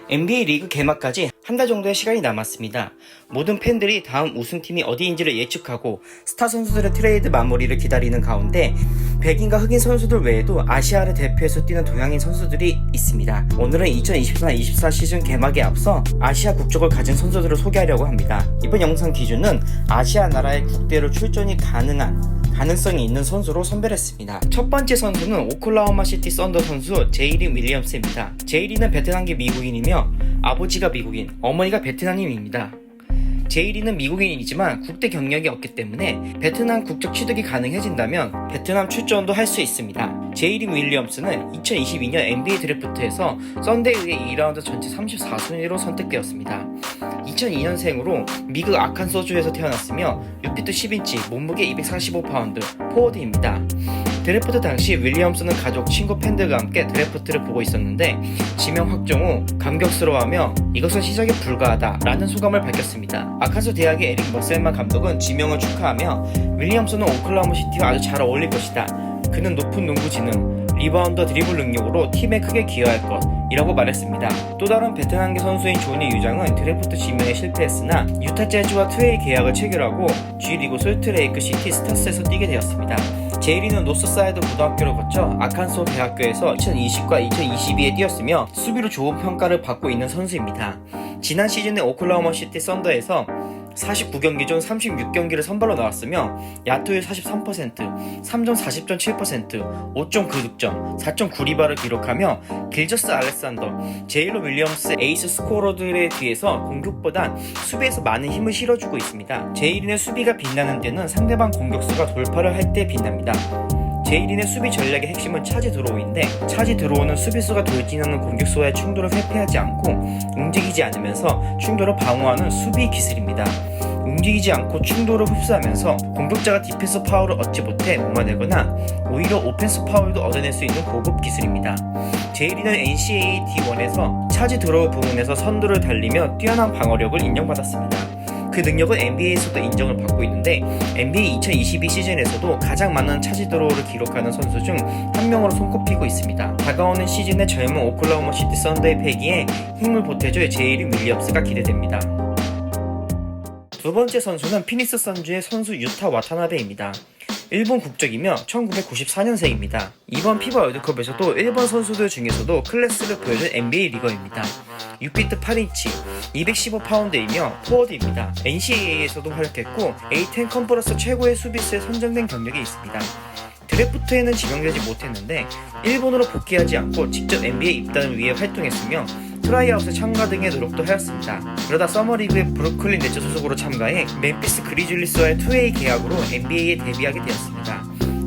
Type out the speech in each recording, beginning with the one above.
NBA 리그 개막까지 한 달 정도의 시간이 남았습니다. 모든 팬들이 다음 우승팀이 어디인지를 예측하고 스타 선수들의 트레이드 마무리를 기다리는 가운데 백인과 흑인 선수들 외에도 아시아를 대표해서 뛰는 동양인 선수들이 있습니다. 오늘은 2023-24 시즌 개막에 앞서 아시아 국적을 가진 선수들을 소개하려고 합니다. 이번 영상 기준은 아시아 나라의 국대로 출전이 가능성이 있는 선수로 선별했습니다. 첫 번째 선수는 오클라호마 시티 썬더 선수 제이리 윌리엄스입니다. 제이리는 베트남계 미국인이며 아버지가 미국인, 어머니가 베트남인입니다. 제이리는 미국인이지만 국대 경력이 없기 때문에 베트남 국적 취득이 가능해진다면 베트남 출전도 할 수 있습니다. 제이리 윌리엄스는 2022년 NBA 드래프트에서 썬더에 의해 2라운드 전체 34순위로 선택되었습니다. 2002년생으로 미국 아칸소주에서 태어났으며 6피트 10인치, 몸무게 245파운드, 포워드입니다. 드래프트 당시 윌리엄스는 가족, 친구, 팬들과 함께 드래프트를 보고 있었는데 지명 확정 후 감격스러워하며 이것은 시작에 불과하다 라는 소감을 밝혔습니다. 아칸소 대학의 에릭 머셀만 감독은 지명을 축하하며 윌리엄스는 오클라호마 시티와 아주 잘 어울릴 것이다. 그는 높은 농구 지능, 리바운더 드리블 능력으로 팀에 크게 기여할 것이라고 말했습니다. 또 다른 베트남계 선수인 조니 유장은 드래프트 지명에 실패했으나 유타 재즈와 투웨이 계약을 체결하고 G리그 솔트레이크 시티 스타스에서 뛰게 되었습니다. 제이리는 노스사이드 고등학교를 거쳐 아칸소 대학교에서 2020과 2022에 뛰었으며 수비로 좋은 평가를 받고 있는 선수입니다. 지난 시즌에 오클라호마 시티 썬더에서 49경기 중 36경기를 선발로 나왔으며 야투율 43%, 3점 40.7%, 5.9득점, 4.9리바를 기록하며 길저스 알렉산더, 제일로 윌리엄스 에이스 스코어러들에 비해서 공격보단 수비에서 많은 힘을 실어주고 있습니다. 제이린의 수비가 빛나는 데는 상대방 공격수가 돌파를 할 때 빛납니다. 제이린의 수비 전략의 핵심은 차지 드로우인데 차지 드로우는 수비수가 돌진하는 공격수와의 충돌을 회피하지 않고 움직이지 않으면서 충돌을 방어하는 수비 기술입니다. 움직이지 않고 충돌을 흡수하면서 공격자가 디펜스 파울을 얻지 못해 무마되거나 오히려 오펜스 파울도 얻어낼 수 있는 고급 기술입니다. 제이린은 NCAA D1에서 차지 드로우 부문에서 선두를 달리며 뛰어난 방어력을 인정받았습니다. 그 능력은 NBA에서도 인정을 받고 있는데 NBA 2022 시즌에서도 가장 많은 차지 드로우를 기록하는 선수 중 한 명으로 손꼽히고 있습니다. 다가오는 시즌의 젊은 오클라호마 시티 썬더의 패기에 힘을 보태줄 제이리 윌리엄스가 기대됩니다. 두 번째 선수는 피닉스 선즈의 선수 유타 와타나베입니다. 일본 국적이며 1994년생입니다. 이번 피바 월드컵에서도 일본 선수들 중에서도 클래스를 보여준 NBA 리거입니다. 6피트 8인치, 215파운드이며 포워드입니다. NCAA에서도 활약했고 A10 컨퍼런스 최고의 수비수에 선정된 경력이 있습니다. 드래프트에는 지명되지 못했는데 일본으로 복귀하지 않고 직접 NBA 입단을 위해 활동했으며 트라이아웃에 참가 등의 노력도 하였습니다. 그러다 서머리그의 브루클린 네츠 소속으로 참가해 멤피스 그리즐리스와의 투웨이 계약으로 NBA에 데뷔하게 되었습니다.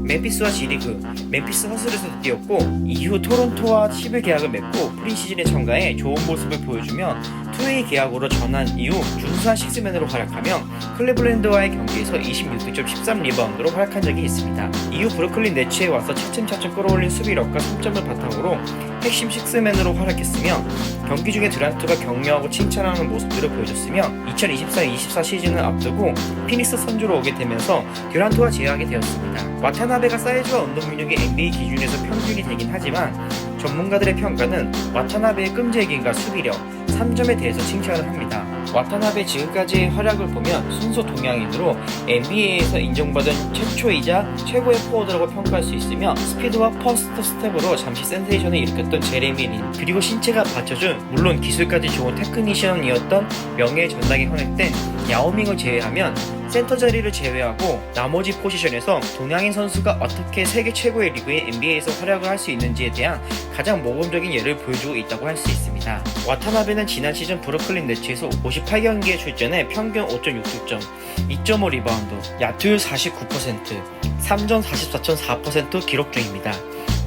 멤피스와 G리그, 멤피스 허슬에서도 뛰었고 이후 토론토와 10일 계약을 맺고 프리시즌에 참가해 좋은 모습을 보여주며 투웨이 계약으로 전환 이후 준수한 식스맨으로 활약하며 클리블랜드와의 경기에서 26득점 13리바운드로 활약한 적이 있습니다. 이후 브루클린 네츠에 와서 차츰차츰 끌어올린 수비력과 3점을 바탕으로 핵심 식스맨으로 활약했으며 경기 중에 듀란트가 격려하고 칭찬하는 모습들을 보여줬으며 2023-24 시즌을 앞두고 피닉스 선주로 오게 되면서 듀란트와 제휴하게 되었습니다. 와타나베가 사이즈와 운동 능력이 NBA 기준에서 평균이 되긴 하지만 전문가들의 평가는 와타나베의 끈질김과 수비력, 3점에 대해서 칭찬을 합니다. 와타나베 지금까지의 활약을 보면 순수 동양인으로 NBA에서 인정받은 최초이자 최고의 포워드라고 평가할 수 있으며 스피드와 퍼스트 스텝으로 잠시 센세이션을 일으켰던 제레미 린, 그리고 신체가 받쳐준 물론 기술까지 좋은 테크니션이었던 명예의 전당에 헌액된 야오밍을 제외하면 센터 자리를 제외하고 나머지 포지션에서 동양인 선수가 어떻게 세계 최고의 리그의 NBA에서 활약을 할 수 있는지에 대한 가장 모범적인 예를 보여주고 있다고 할 수 있습니다. 와타나베는 지난 시즌 브루클린 네츠에서 58경기에 출전해 평균 5.6득점, 2.5 리바운드, 야투율 49%, 3점 44.4% 기록 중입니다.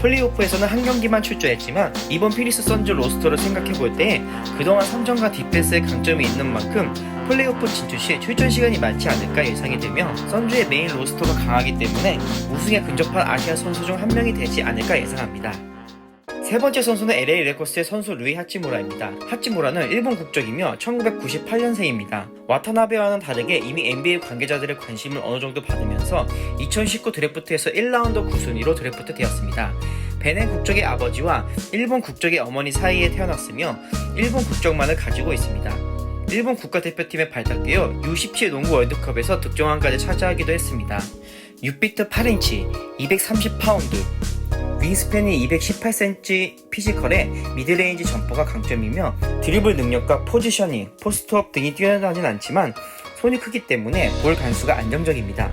플레이오프에서는 한 경기만 출전했지만 이번 피닉스 선즈 로스터를 생각해볼 때 그동안 3점과 디펜스의 강점이 있는 만큼 플레이오프 진출 시 출전 시간이 많지 않을까 예상이 되며 선즈의 메인 로스터가 강하기 때문에 우승에 근접한 아시아 선수 중 한 명이 되지 않을까 예상합니다. 세 번째 선수는 LA 레이커스의 선수 루이 하치무라입니다. 하치무라는 일본 국적이며 1998년생입니다. 와타나베와는 다르게 이미 NBA 관계자들의 관심을 어느 정도 받으면서 2019 드래프트에서 1라운드 9순위로 드래프트 되었습니다. 베넨 국적의 아버지와 일본 국적의 어머니 사이에 태어났으며 일본 국적만을 가지고 있습니다. 일본 국가대표팀에 발탁되어 U17 농구 월드컵에서 득점왕까지 차지하기도 했습니다. 6피트 8인치, 230파운드, 윙스팬이 218cm 피지컬에 미드레인지 점퍼가 강점이며 드리블 능력과 포지셔닝, 포스트업 등이 뛰어나진 않지만 손이 크기 때문에 볼 간수가 안정적입니다.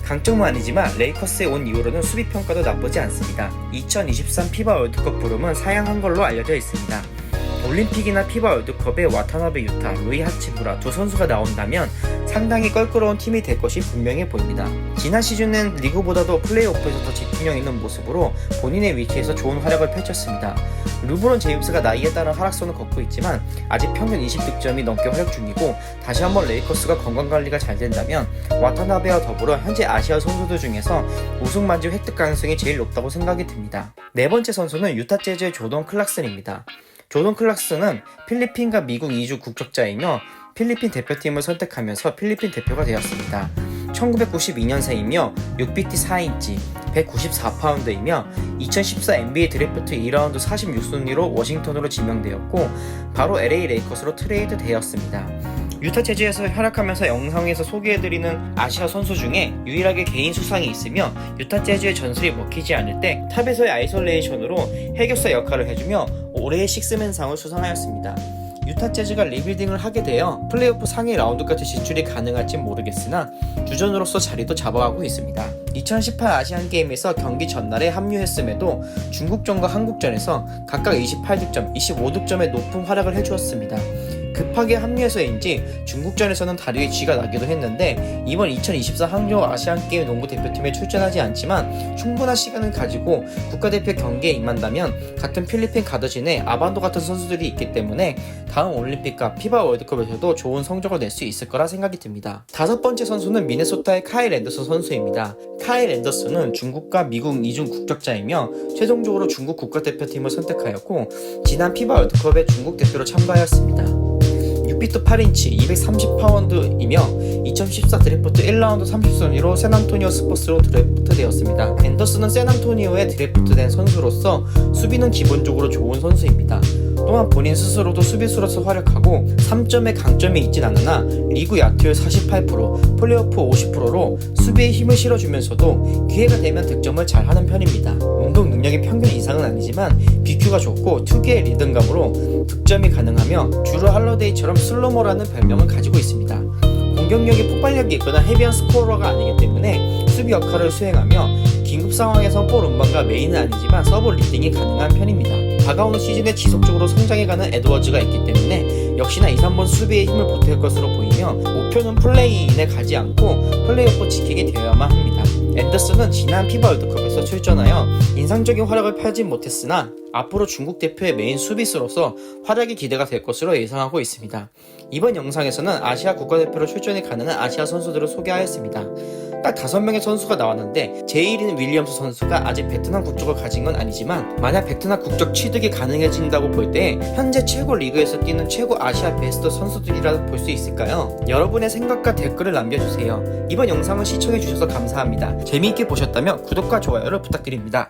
강점은 아니지만 레이커스에 온 이후로는 수비 평가도 나쁘지 않습니다. 2023 피바 월드컵 부름은 사양한 걸로 알려져 있습니다. 올림픽이나 피바 월드컵에 와타나베 유타, 루이 하치무라 두 선수가 나온다면 상당히 껄끄러운 팀이 될 것이 분명해 보입니다. 지난 시즌은 리그보다도 플레이오프에서 더 집중력 있는 모습으로 본인의 위치에서 좋은 활약을 펼쳤습니다. 르브론 제임스가 나이에 따른 하락선을 걷고 있지만 아직 평균 20득점이 넘게 활약 중이고 다시 한번 레이커스가 건강관리가 잘 된다면 와타나베와 더불어 현재 아시아 선수들 중에서 우승 반지 획득 가능성이 제일 높다고 생각이 듭니다. 네 번째 선수는 유타 재즈의 조던 클락슨입니다. 조던 클락슨은 필리핀과 미국 이주 국적자이며 필리핀 대표팀을 선택하면서 필리핀 대표가 되었습니다. 1992년생이며 6피트 4인치, 194파운드이며 2014 NBA 드래프트 2라운드 46순위로 워싱턴으로 지명되었고 바로 LA 레이커스로 트레이드 되었습니다. 유타 재즈에서 활약하면서 영상에서 소개해드리는 아시아 선수 중에 유일하게 개인 수상이 있으며 유타 재즈의 전술이 먹히지 않을 때 탑에서의 아이솔레이션으로 해결사 역할을 해주며 올해의 식스맨상을 수상하였습니다. 유타 재즈가 리빌딩을 하게 되어 플레이오프 상위 라운드까지 진출이 가능할진 모르겠으나 주전으로서 자리도 잡아가고 있습니다. 2018 아시안게임에서 경기 전날에 합류했음에도 중국전과 한국전에서 각각 28득점, 25득점의 높은 활약을 해주었습니다. 급하게 합류해서인지 중국전에서는 다리에 쥐가 나기도 했는데 이번 2024 항저우 아시안게임 농구 대표팀에 출전하지 않지만 충분한 시간을 가지고 국가대표 경기에 임한다면 같은 필리핀 가드진에 아반도 같은 선수들이 있기 때문에 다음 올림픽과 피바 월드컵에서도 좋은 성적을 낼 수 있을 거라 생각이 듭니다. 다섯 번째 선수는 미네소타의 카일 앤더슨 선수입니다. 카일 앤더슨은 중국과 미국 이중 국적자이며 최종적으로 중국 국가대표팀을 선택하였고 지난 피바 월드컵에 중국 대표로 참가하였습니다. 6피트 8인치 230파운드이며 2014 드래프트 1라운드 30순위로 샌안토니오 스퍼스로 드래프트 되었습니다. 앤더슨은 샌안토니오에 드래프트된 선수로서 수비는 기본적으로 좋은 선수입니다. 또한 본인 스스로도 수비수로서 활약하고 3점의 강점이 있진 않으나 리그 야투율 48%, 플레이오프 50%로 수비에 힘을 실어주면서도 기회가 되면 득점을 잘하는 편입니다. 운동 능력이 평균 이상은 아니지만 BQ가 좋고 특유의 리듬감으로 득점이 가능하며 주루 할러데이처럼 슬로모라는 별명을 가지고 있습니다. 공격력이 폭발력이 있거나 헤비한 스코어러가 아니기 때문에 수비 역할을 수행하며 긴급 상황에서 볼 운반과 메인은 아니지만 서브 리딩이 가능한 편입니다. 다가오는 시즌에 지속적으로 성장해가는 에드워즈가 있기 때문에 역시나 2, 3번 수비에 힘을 보탤 것으로 보이며 목표는 플레이인에 가지 않고 플레이오프 지키게 되어야만 합니다. 앤더슨은 지난 피바 월드컵에서 출전하여 인상적인 활약을 펼지 못했으나 앞으로 중국 대표의 메인 수비수로서 활약이 기대가 될 것으로 예상하고 있습니다. 이번 영상에서는 아시아 국가대표로 출전이 가능한 아시아 선수들을 소개하였습니다. 딱 5명의 선수가 나왔는데 제일인 윌리엄스 선수가 아직 베트남 국적을 가진 건 아니지만 만약 베트남 국적 취득이 가능해진다고 볼 때 현재 최고 리그에서 뛰는 최고 아시아 베스트 선수들이라 볼 수 있을까요? 여러분의 생각과 댓글을 남겨주세요. 이번 영상을 시청해주셔서 감사합니다. 재미있게 보셨다면 구독과 좋아요를 부탁드립니다.